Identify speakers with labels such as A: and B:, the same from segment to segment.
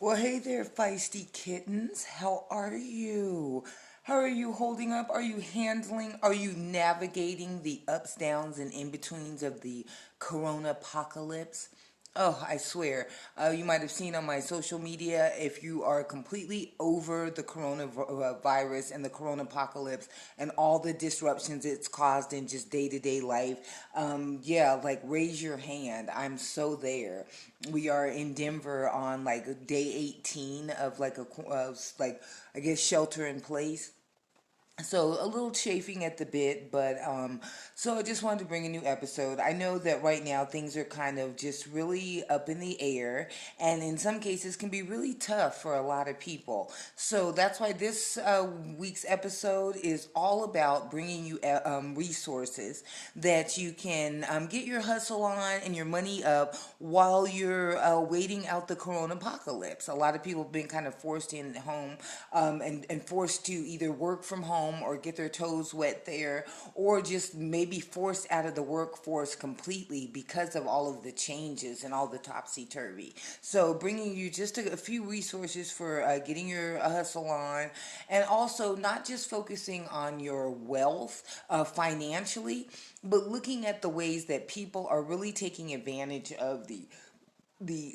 A: Well, hey there, feisty kittens. How are you? How are you holding up? Are you navigating the ups, downs, and in-betweens of the CoronaPocalypse? Oh, I swear. You might have seen on my social media, if you are completely over the coronavirus and the coronapocalypse and all the disruptions it's caused in just day-to-day life, yeah, like raise your hand. I'm so there. We are in Denver on like day 18 of like I guess shelter in place. So a little chafing at the bit, but so I just wanted to bring a new episode. I know that right now things are kind of just really up in the air, and in some cases can be really tough for a lot of people. So that's why this week's episode is all about bringing you resources that you can get your hustle on and your money up while you're waiting out the corona apocalypse. A lot of people have been kind of forced in home and forced to either work from home or get their toes wet there, or just maybe forced out of the workforce completely because of all of the changes and all the topsy-turvy. So bringing you just a few resources for getting your hustle on, and also not just focusing on your wealth financially, but looking at the ways that people are really taking advantage of the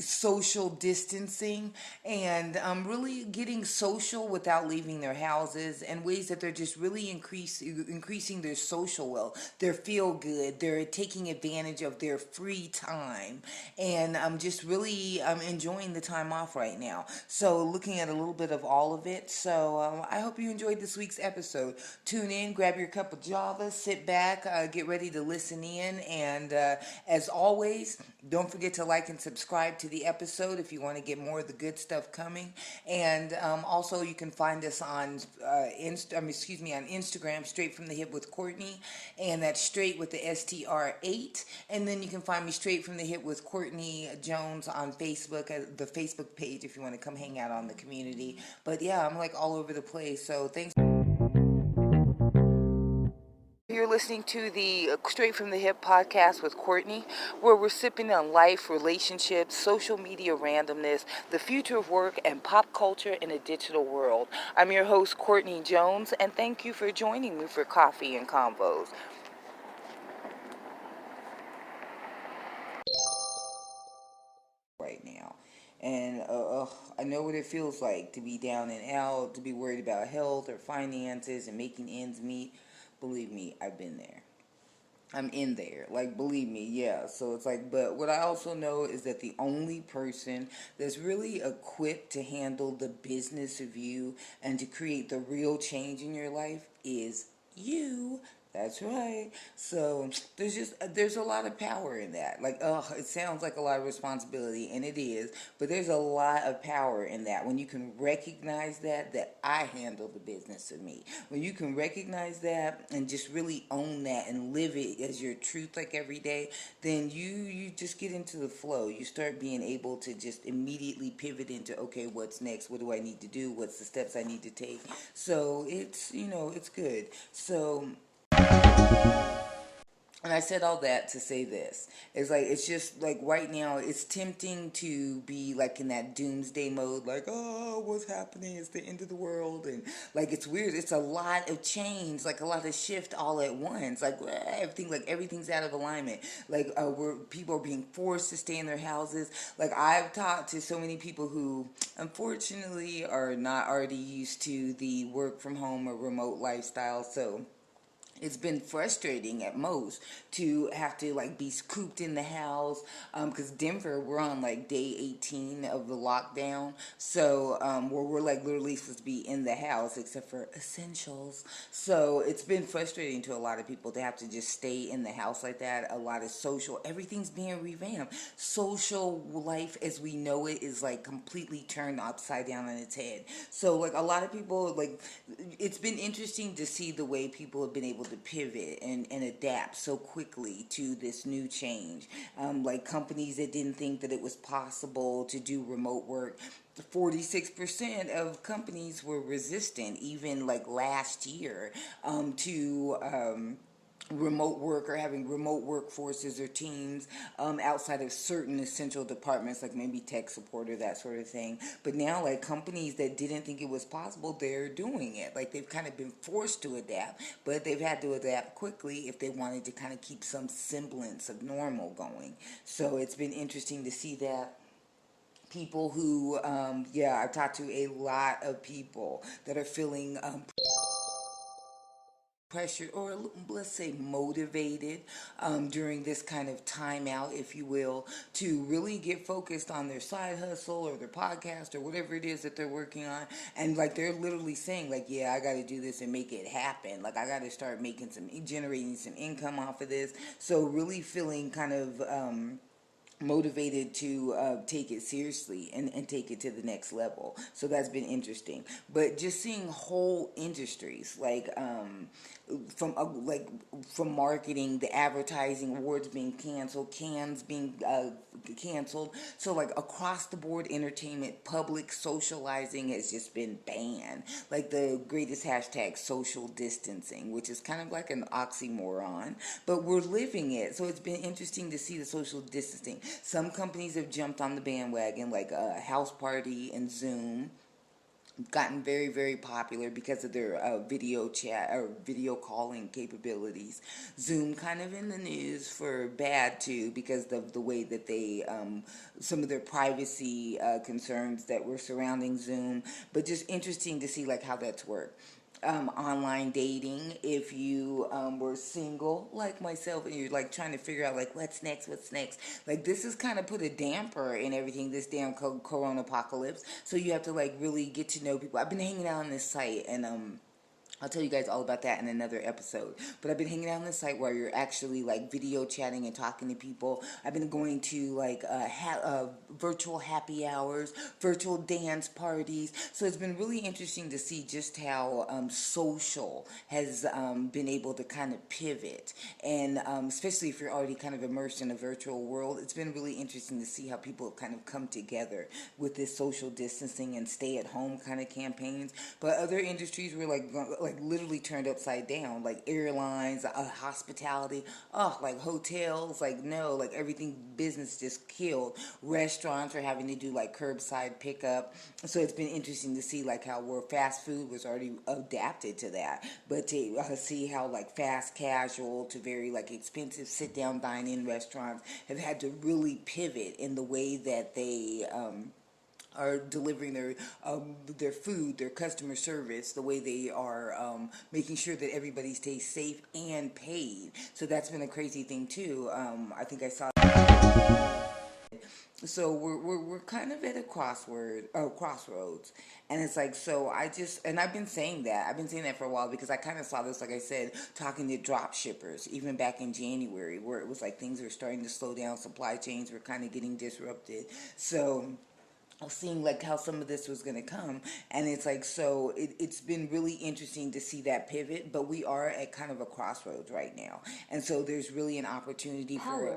A: social distancing and really getting social without leaving their houses, and ways that they're just really increasing their social wealth, their feel good, they're taking advantage of their free time, and I'm just really enjoying the time off right now. So looking at a little bit of all of it. So I hope you enjoyed this week's episode. Tune in, grab your cup of java, sit back, get ready to listen in, and as always, don't forget to like and subscribe to the episode if you want to get more of the good stuff coming. And also, you can find us on on Instagram, Straight from the Hip with Courtney, and that's straight with the STR8. And then you can find me Straight from the Hip with Courtney Jones on Facebook, the Facebook page, if you want to come hang out on the community. But yeah, I'm like all over the place. So thanks. You're listening to the Straight from the Hip podcast with Courtney, where we're sipping on life, relationships, social media randomness, the future of work, and pop culture in a digital world. I'm your host, Courtney Jones, and thank you for joining me for Coffee and Convos. Right now. And I know what it feels like to be down and out, to be worried about health or finances and making ends meet. Believe me, I've been there. I'm in there. Like, believe me, yeah. So it's like, but what I also know is that the only person that's really equipped to handle the business of you and to create the real change in your life is you. That's right. So there's a lot of power in that. Like, it sounds like a lot of responsibility, and it is, but there's a lot of power in that. When you can recognize that I handle the business of me. When you can recognize that and just really own that and live it as your truth, like every day, then you just get into the flow. You start being able to just immediately pivot into, okay, what's next? What do I need to do? What's the steps I need to take? So it's good. So, and I said all that to say this. It's like, it's just like right now, it's tempting to be like in that doomsday mode, like, oh, what's happening? It's the end of the world. And like, it's weird. It's a lot of change, like a lot of shift all at once. Like, everything's out of alignment. Like, where people are being forced to stay in their houses. Like, I've talked to so many people who, unfortunately, are not already used to the work from home or remote lifestyle. So, it's been frustrating at most to have to like be cooped in the house, because Denver, we're on like day 18 of the lockdown, so where we're like literally supposed to be in the house except for essentials. So it's been frustrating to a lot of people to have to just stay in the house like that. A lot of everything's being revamped. Social life as we know it is like completely turned upside down on its head. So like a lot of people, like, it's been interesting to see the way people have been able to pivot and adapt so quickly to this new change. Like companies that didn't think that it was possible to do remote work, 46% of companies were resistant, even like last year, to remote work or having remote workforces or teams outside of certain essential departments like maybe tech support or that sort of thing. But now like companies that didn't think it was possible, they're doing it. Like they've kind of been forced to adapt, but they've had to adapt quickly if they wanted to kind of keep some semblance of normal going. So it's been interesting to see that people who, I've talked to a lot of people that are feeling pressured or let's say motivated during this kind of timeout, if you will, to really get focused on their side hustle or their podcast or whatever it is that they're working on. And like they're literally saying like, yeah, I got to do this and make it happen. Like I got to start generating some income off of this. So really feeling kind of motivated to take it seriously and take it to the next level. So that's been interesting. But just seeing whole industries like from marketing, the advertising, awards being canceled, cans being canceled. So like across the board, entertainment, public socializing has just been banned. Like the greatest hashtag, social distancing, which is kind of like an oxymoron, but we're living it. So it's been interesting to see the social distancing. Some companies have jumped on the bandwagon, like House Party and Zoom, gotten very, very popular because of their video chat or video calling capabilities. Zoom kind of in the news for bad too because of the way that they, some of their privacy concerns that were surrounding Zoom, but just interesting to see like how that's worked. Online dating, if you were single like myself and you're like trying to figure out like what's next, like this has kind of put a damper in everything, this damn CoronaPocalypse. So you have to like really get to know people. I've been hanging out on this site and I'll tell you guys all about that in another episode. But I've been hanging out on this site where you're actually like video chatting and talking to people. I've been going to like virtual happy hours, virtual dance parties. So it's been really interesting to see just how social has been able to kind of pivot. And especially if you're already kind of immersed in a virtual world, it's been really interesting to see how people have kind of come together with this social distancing and stay at home kind of campaigns. But other industries were like literally turned upside down, like airlines, hospitality, like hotels, like no, like everything business just killed. Restaurants are having to do like curbside pickup. So it's been interesting to see like how where fast food was already adapted to that, but to see how like fast casual to very like expensive sit down dine-in restaurants have had to really pivot in the way that they are delivering their food, their customer service, the way they are making sure that everybody stays safe and paid. So that's been a crazy thing too. I think I saw. So we're kind of at a crossroads, and it's like so. I've been saying that for a while because I kind of saw this, like I said, talking to drop shippers even back in January, where it was like things are starting to slow down, supply chains were kind of getting disrupted. So seeing like how some of this was going to come, and it's like so it's been really interesting to see that pivot, but we are at kind of a crossroads right now, and so there's really an opportunity for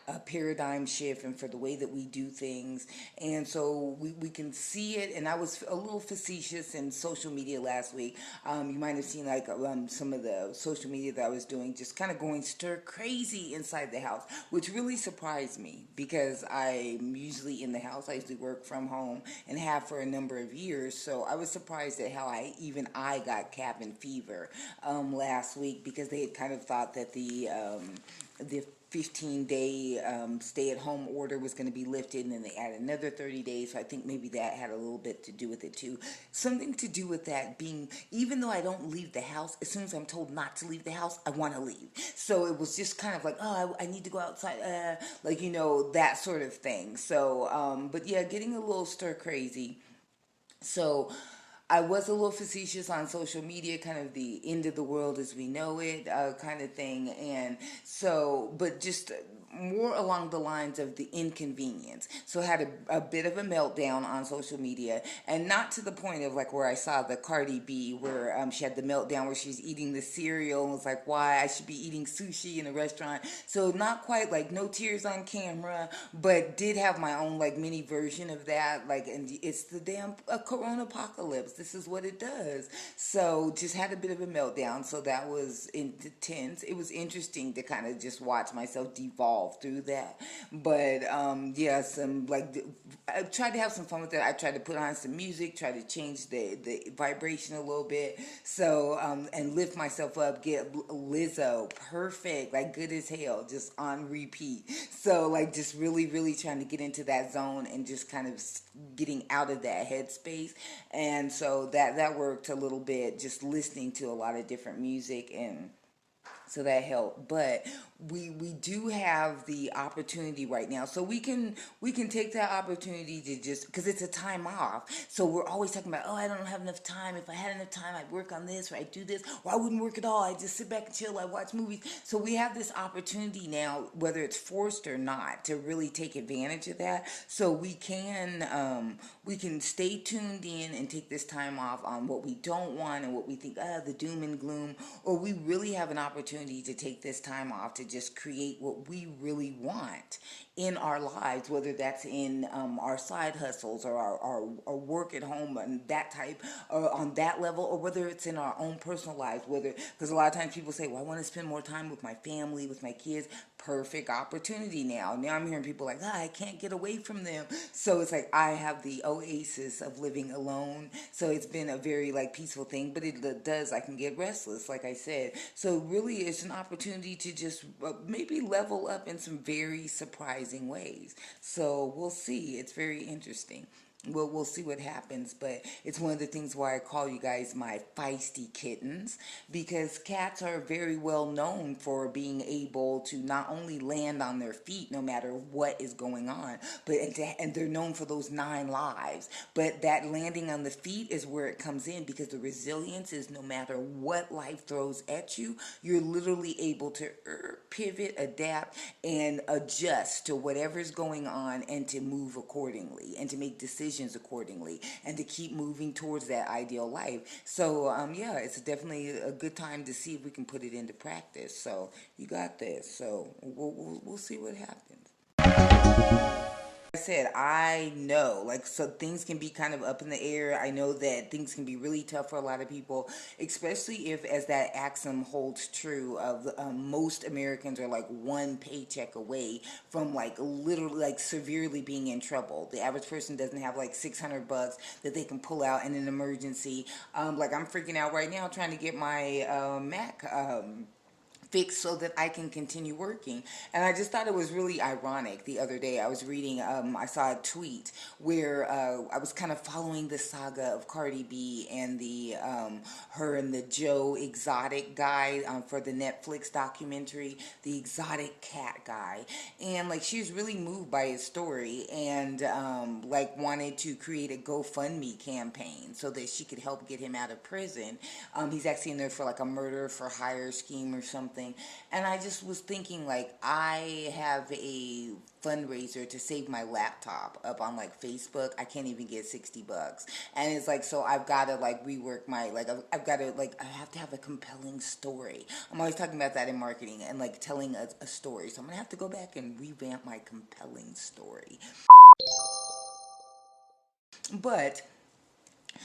A: a paradigm shift and for the way that we do things. And so we can see it. And I was a little facetious in social media last week. You might have seen like some of the social media that I was doing, just kind of going stir crazy inside the house, which really surprised me because I'm usually in the house. I usually work from home and have for a number of years. So I was surprised at how I got cabin fever last week because they had kind of thought that the 15-day stay-at-home order was going to be lifted, and then they added another 30 days. So I think maybe that had a little bit to do with it too. Something to do with that being, even though I don't leave the house, as soon as I'm told not to leave the house, I want to leave. So it was just kind of like, I need to go outside, that sort of thing. So, but yeah, getting a little stir crazy. So I was a little facetious on social media, kind of the end of the world as we know it kind of thing. And so, but just more along the lines of the inconvenience. So I had a bit of a meltdown on social media, and not to the point of like where I saw the Cardi B, where she had the meltdown where she's eating the cereal and was like, why I should be eating sushi in a restaurant. So not quite like no tears on camera, but did have my own like mini version of that. Like, and it's the damn CoronaPocalypse. This is what it does. So just had a bit of a meltdown. So that was intense. It was interesting to kind of just watch myself devolve through that. But yeah, some like I tried to have some fun with it. I tried to put on some music, try to change the vibration a little bit. So and lift myself up, get Lizzo, perfect, like good as hell, just on repeat. So like just really, really trying to get into that zone and just kind of getting out of that headspace. And so that worked a little bit, just listening to a lot of different music, and so that helped. But we do have the opportunity right now, so we can take that opportunity to just, because it's a time off. So we're always talking about, oh, I don't have enough time. If I had enough time, I'd work on this, or I'd do this, or I wouldn't work at all. I'd just sit back and chill. I watch movies. So we have this opportunity now, whether it's forced or not, to really take advantage of that. So we can stay tuned in and take this time off on what we don't want and what we think, the doom and gloom, or we really have an opportunity to take this time off to just create what we really want in our lives, whether that's in our side hustles or our work at home and that type, or on that level, or whether it's in our own personal lives, because a lot of times people say, well, I want to spend more time with my family, with my kids. Perfect opportunity now. Now I'm hearing people like, I can't get away from them. So it's like I have the oasis of living alone. So it's been a very like peaceful thing, but it does, I can get restless, like I said. So really it's an opportunity to just maybe level up in some very surprising ways. So we'll see. It's very interesting. We'll see what happens, but it's one of the things why I call you guys my feisty kittens, because cats are very well known for being able to not only land on their feet no matter what is going on, but and they're known for those 9 lives. But that landing on the feet is where it comes in, because the resilience is no matter what life throws at you, you're literally able to pivot, adapt, and adjust to whatever's going on, and to move accordingly, and to make decisions accordingly, and to keep moving towards that ideal life. So yeah, it's definitely a good time to see if we can put it into practice. So you got this. So we'll see what happens. I said, I know, like, so things can be kind of up in the air. I know that things can be really tough for a lot of people, especially if, as that axiom holds true, of most Americans are like one paycheck away from like literally like severely being in trouble. The average person doesn't have like $600 that they can pull out in an emergency. Like I'm freaking out right now trying to get my Mac fixed so that I can continue working. And I just thought it was really ironic. The other day I was reading, I saw a tweet where I was kind of following the saga of Cardi B and the her and the Joe Exotic guy for the Netflix documentary, the exotic cat guy. And like she was really moved by his story, and like wanted to create a GoFundMe campaign so that she could help get him out of prison. He's actually in there for like a murder for hire scheme or something. And I just was thinking, like, I have a fundraiser to save my laptop up on like Facebook. I can't even get $60, and it's like, so I've got to like rework my, like, I've got to like, I have to have a compelling story. I'm always talking about that in marketing, and like telling a story. So I'm gonna have to go back and revamp my compelling story. But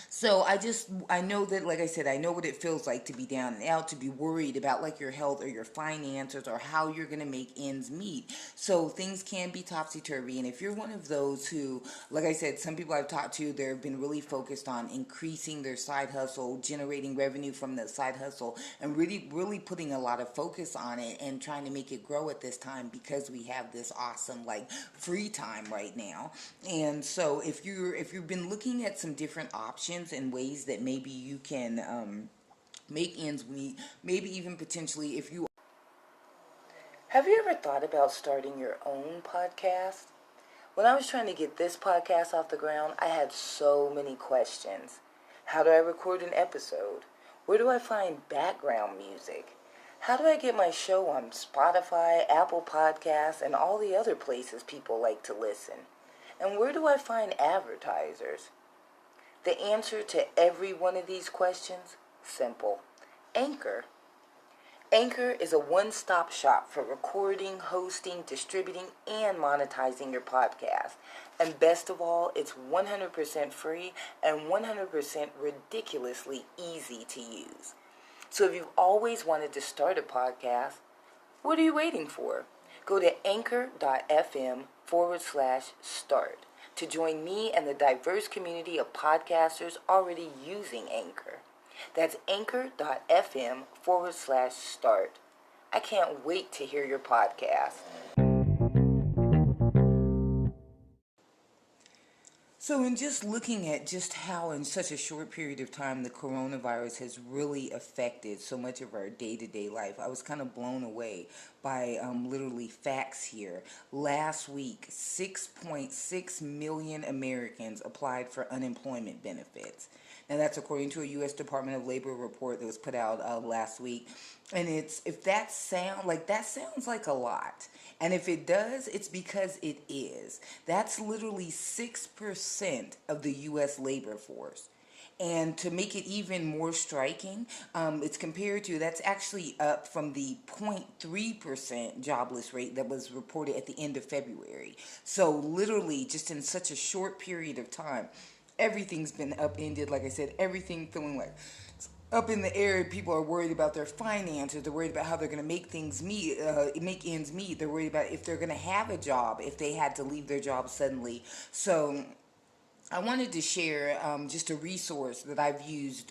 A: so I know that, like I said, I know what it feels like to be down and out, to be worried about like your health or your finances or how you're going to make ends meet. So things can be topsy-turvy. And if you're one of those who, like I said, some people I've talked to, they've been really focused on increasing their side hustle, generating revenue from the side hustle, and really, really putting a lot of focus on it and trying to make it grow at this time, because we have this awesome like free time right now. And so if you've been looking at some different options and ways that maybe you can make ends meet, maybe even potentially if you... Have you ever thought about starting your own podcast? When I was trying to get this podcast off the ground, I had so many questions. How do I record an episode? Where do I find background music? How do I get my show on Spotify, Apple Podcasts, and all the other places people like to listen? And where do I find advertisers? The answer to every one of these questions? Simple. Anchor. Anchor is a one-stop shop for recording, hosting, distributing, and monetizing your podcast. And best of all, it's 100% free and 100% ridiculously easy to use. So if you've always wanted to start a podcast, what are you waiting for? Go to anchor.fm/start to join me and the diverse community of podcasters already using Anchor. That's anchor.fm/start. I can't wait to hear your podcast. So in just looking at just how in such a short period of time the coronavirus has really affected so much of our day-to-day life, I was kind of blown away by literally facts here. Last week, 6.6 million Americans applied for unemployment benefits. Now that's according to a U.S. Department of Labor report that was put out last week. And that sounds like a lot. And if it does, it's because it is. That's literally 6% of the U.S. labor force. And to make it even more striking, that's actually up from the 0.3% jobless rate that was reported at the end of February. So literally, just in such a short period of time, everything's been upended. Like I said, everything feeling like up in the air. People are worried about their finances. They're worried about how they're going to make ends meet. They're worried about if they're going to have a job, if they had to leave their job suddenly. So I wanted to share just a resource that I've used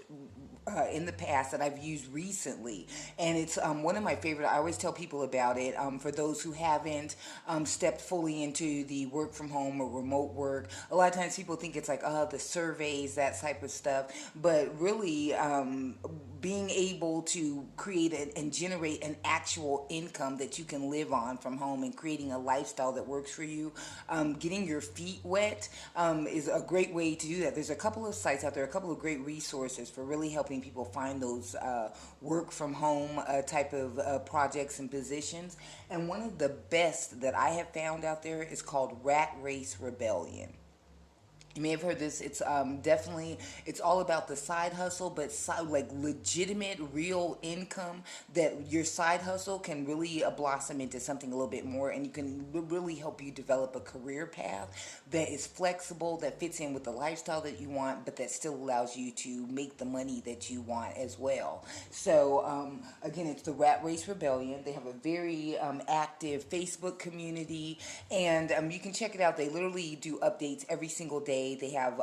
A: in the past, that I've used recently, and it's one of my favorite. I always tell people about it for those who haven't stepped fully into the work from home or remote work. A lot of times people think it's like the surveys, that type of stuff, but really being able to create and generate an actual income that you can live on from home and creating a lifestyle that works for you, getting your feet wet is a great way to do that. There's a couple of sites out there, a couple of great resources for really helping people find those work from home type of projects and positions. And one of the best that I have found out there is called Rat Race Rebellion. You may have heard this. It's it's all about the side hustle, but like legitimate, real income that your side hustle can really blossom into something a little bit more, and you can really help you develop a career path that is flexible, that fits in with the lifestyle that you want, but that still allows you to make the money that you want as well. So again, it's the Rat Race Rebellion. They have a very active Facebook community, and you can check it out. They literally do updates every single day. They have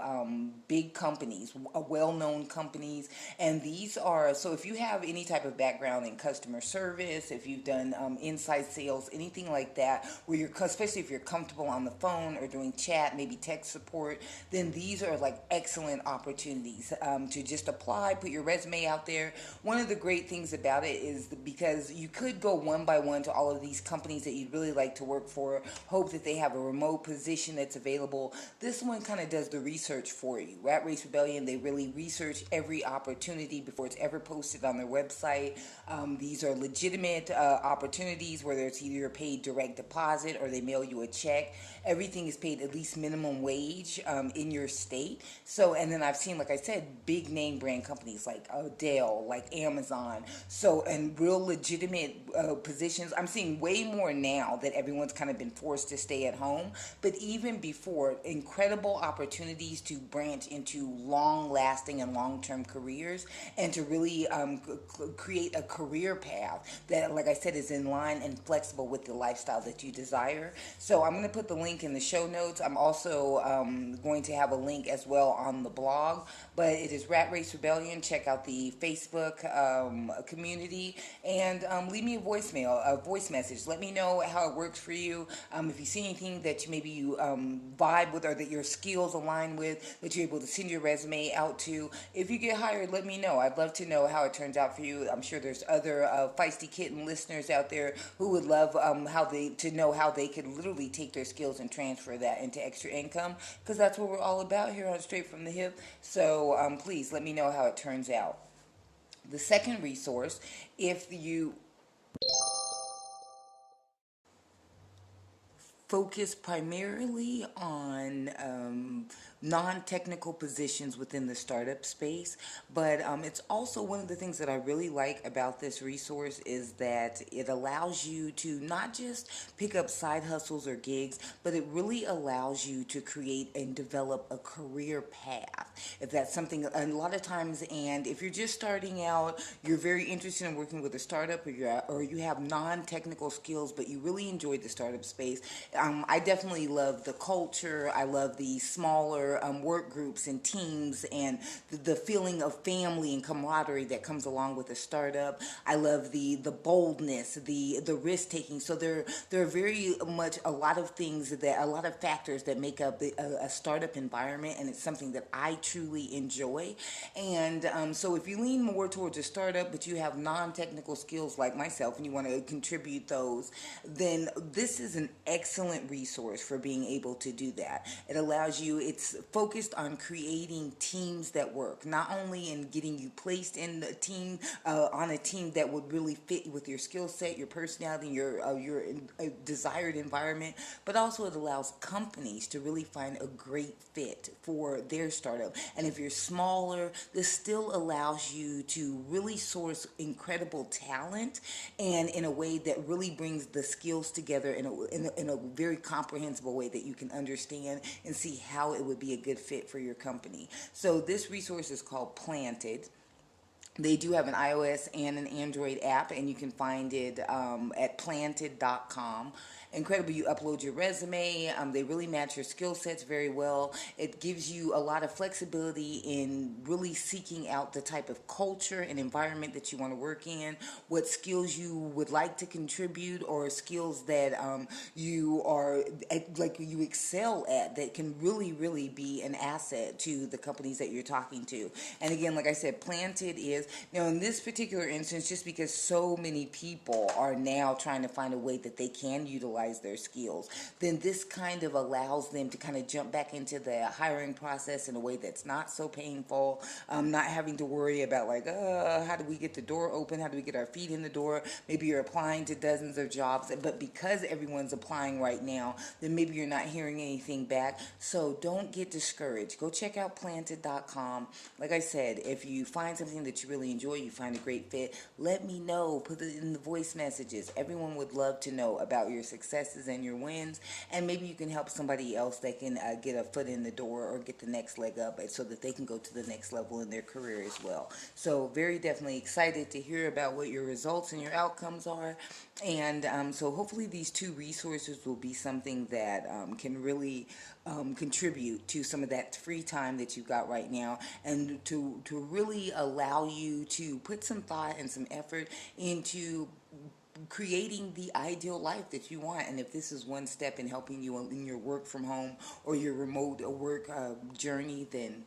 A: big companies, well-known companies, and these are, so if you have any type of background in customer service, if you've done inside sales, anything like that, where especially if you're comfortable on the phone or doing chat, maybe tech support, then these are like excellent opportunities to just apply, put your resume out there. One of the great things about it is because you could go one by one to all of these companies that you'd really like to work for, hope that they have a remote position that's available. This one kind of does the research for you. Rat Race Rebellion, they really research every opportunity before it's ever posted on their website. These are legitimate opportunities, whether it's either a paid direct deposit or they mail you a check. Everything is paid at least minimum wage in your state. So, and then I've seen, like I said, big name brand companies like Dell, like Amazon. So, and real legitimate positions. I'm seeing way more now that everyone's kind of been forced to stay at home. But even before, incredible opportunities to branch into long-lasting and long-term careers, and to really create a career path that, like I said, is in line and flexible with the lifestyle that you desire. So I'm going to put the link in the show notes. I'm also going to have a link as well on the blog, but it is Rat Race Rebellion. Check out the Facebook community, and leave me a voice message. Let me know how it works for you. If you see anything that maybe you vibe with, or that your skills align with, that you're able to send your resume out to. If you get hired, let me know. I'd love to know how it turns out for you. I'm sure there's other feisty kitten listeners out there who would love to know how they could literally take their skills and transfer that into extra income, because that's what we're all about here on Straight from the Hip. So please let me know how it turns out. The second resource, if you Focus primarily on non-technical positions within the startup space, but it's also one of the things that I really like about this resource is that it allows you to not just pick up side hustles or gigs, but it really allows you to create and develop a career path. If that's something, a lot of times, and if you're just starting out, you're very interested in working with a startup, or you have non-technical skills, but you really enjoyed the startup space. I definitely love the culture. I love the smaller work groups and teams and the feeling of family and camaraderie that comes along with a startup. I love the boldness, the risk taking. So there are very much a lot of things that a lot of factors that make up a startup environment, and it's something that I truly enjoy. And so if you lean more towards a startup, but you have non-technical skills like myself, and you want to contribute those, then this is an excellent resource for being able to do that. It allows you, it's focused on creating teams that work, not only in getting you placed in the team, on a team that would really fit with your skill set, your personality, your desired environment, but also it allows companies to really find a great fit for their startup. And if you're smaller, this still allows you to really source incredible talent, and in a way that really brings the skills together in a very comprehensible way that you can understand and see how it would be a good fit for your company. So this resource is called Planted. They do have an iOS and an Android app, and you can find it at planted.com. Incredible. You upload your resume. They really match your skill sets very well. It gives you a lot of flexibility in really seeking out the type of culture and environment that you want to work in, what skills you would like to contribute, or skills that you are like you excel at that can really be an asset to the companies that you're talking to. And again, like I said, Planted is now in this particular instance, just because so many people are now trying to find a way that they can utilize their skills, then this kind of allows them to kind of jump back into the hiring process in a way that's not so painful, not having to worry about like, how do we get the door open? How do we get our feet in the door? Maybe you're applying to dozens of jobs, but because everyone's applying right now, then maybe you're not hearing anything back. So don't get discouraged. Go check out planted.com. Like I said, if you find something that you really enjoy, you find a great fit, let me know. Put it in the voice messages. Everyone would love to know about your successes and your wins, and maybe you can help somebody else that can get a foot in the door or get the next leg up so that they can go to the next level in their career as well. So very definitely excited to hear about what your results and your outcomes are. And so hopefully these two resources will be something that can really contribute to some of that free time that you've got right now, and to really allow you to put some thought and some effort into creating the ideal life that you want. And if this is one step in helping you in your work from home or your remote work journey, then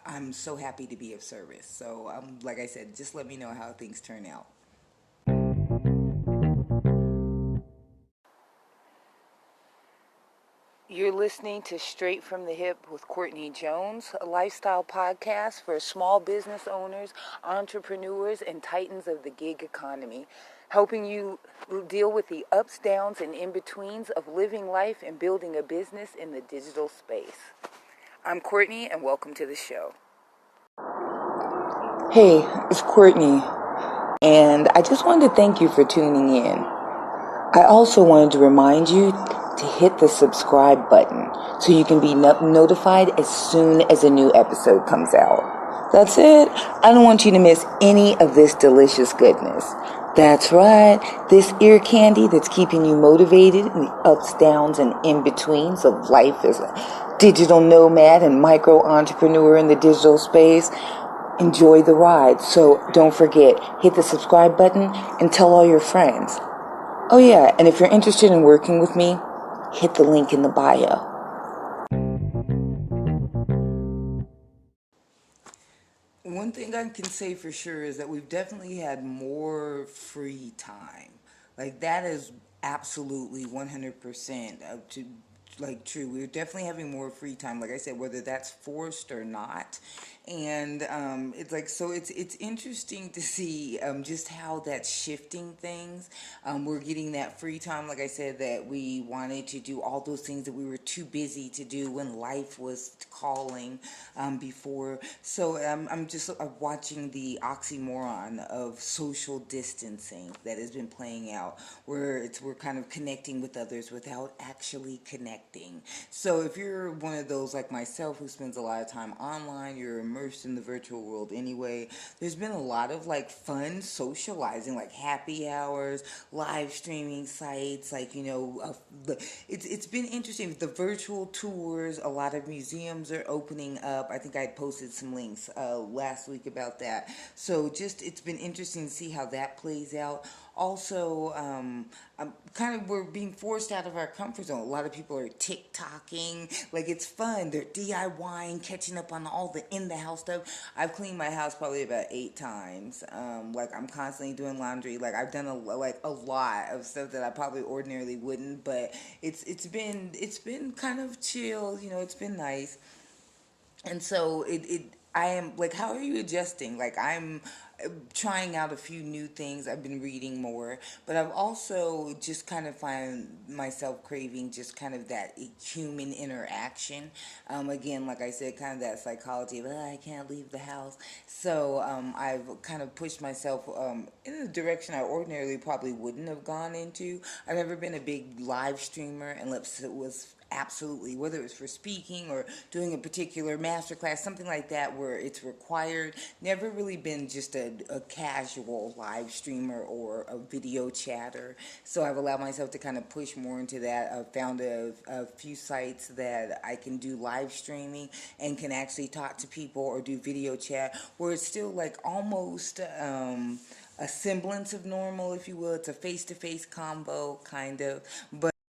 A: I'm so happy to be of service. So like I said, just let me know how things turn out. You're listening to Straight from the Hip with Courtney Jones, a lifestyle podcast for small business owners, entrepreneurs, and titans of the gig economy, helping you deal with the ups, downs, and in-betweens of living life and building a business in the digital space. I'm Courtney, and welcome to the show. Hey, it's Courtney, and I just wanted to thank you for tuning in. I also wanted to remind you to hit the subscribe button so you can be notified as soon as a new episode comes out. That's it. I don't want you to miss any of this delicious goodness. That's right. This ear candy that's keeping you motivated in the ups, downs, and in-betweens of life as a digital nomad and micro-entrepreneur in the digital space. Enjoy the ride. So don't forget, hit the subscribe button and tell all your friends. Oh yeah, and if you're interested in working with me, hit the link in the bio. One thing I can say for sure is that we've definitely had more free time. Like that is absolutely 100% like true. We're definitely having more free time, like I said, whether that's forced or not. And it's like, so it's interesting to see just how that's shifting things. We're getting that free time, like I said, that we wanted to do all those things that we were too busy to do when life was calling before. So I'm just watching the oxymoron of social distancing that has been playing out, where we're kind of connecting with others without actually connecting. So if you're one of those like myself who spends a lot of time online, you're immersed in the virtual world anyway, there's been a lot of like fun socializing, like happy hours, live streaming sites, like it's been interesting. The virtual tours, a lot of museums are opening up. I think I posted some links last week about that. So just it's been interesting to see how that plays out. Also, we're being forced out of our comfort zone. A lot of people are TikToking, like it's fun. They're DIYing, catching up on all the in the house stuff. I've cleaned my house probably about 8 times. Like I'm constantly doing laundry. Like I've done a lot of stuff that I probably ordinarily wouldn't. But it's been kind of chill. It's been nice. And so I am like, how are you adjusting? Like I'm trying out a few new things. I've been reading more, but I've also just kind of find myself craving just kind of that human interaction. Again, like I said, kind of that psychology of, I can't leave the house. So I've kind of pushed myself in a direction I ordinarily probably wouldn't have gone into. I've never been a big live streamer unless it was absolutely, whether it's for speaking or doing a particular masterclass, something like that where it's required. Never really been just a casual live streamer or a video chatter. So I've allowed myself to kind of push more into that. I've found a few sites that I can do live streaming and can actually talk to people or do video chat where it's still like almost a semblance of normal, if you will. It's a face-to-face combo, kind of. But